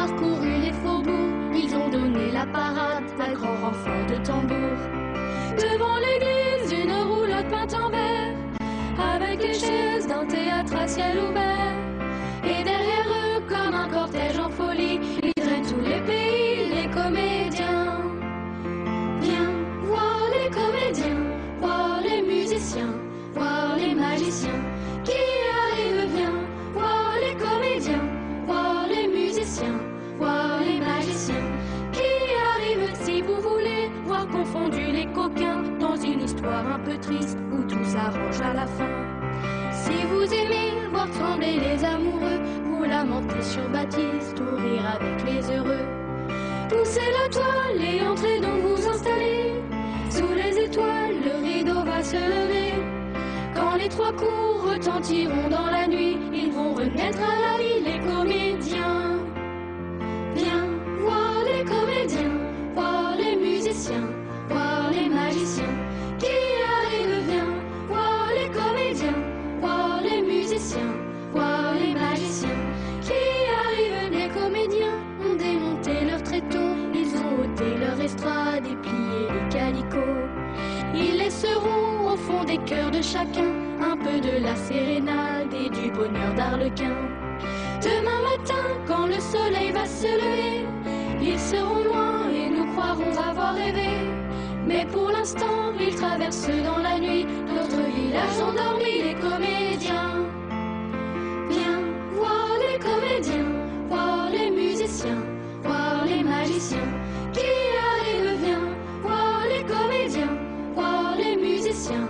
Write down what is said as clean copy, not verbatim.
parcouru les faubourgs, ils ont donné la parade à grand renfort de tambour. Devant l'église, une roulotte peinte en vert, avec les chaises d'un théâtre à ciel ouvert. Et derrière eux, comme un cortège en folie, ils traînent tous les pays, les comédiens. Viens voir les comédiens, voir les musiciens, voir les magiciens qui arrivent. Viens voir les comédiens, voir les musiciens, voir les magiciens qui arrivent. Si vous voulez voir confondus les coquins dans une histoire un peu triste où tout s'arrange à la fin. Si vous aimez voir trembler les amoureux, vous lamenter sur Baptiste ou rire avec les heureux, poussez la toile et entrez donc vous installer. Sous les étoiles, le rideau va se lever. Quand les trois coups retentiront dans la nuit, ils vont renaître à la vie, les comédiens. Viens voir les comédiens, voir les musiciens, voir les magiciens qui arrivent. Viens voir les comédiens, voir les musiciens, voir les magiciens qui arrivent. Les comédiens ont démonté leur tréteau, ils ont ôté leur estrade et plié les calicots. Ils laisseront au fond des cœurs de chacun un peu de la sérénade et du bonheur d'Arlequin. Demain matin, quand le soleil va se lever, ils seront loin et nous croirons avoir rêvé. Mais pour l'instant, ils traversent dans la nuit notre village endormi, les comédiens. Viens voir les comédiens, voir les musiciens, voir les magiciens qui arrivent. Viens voir les comédiens, voir les musiciens,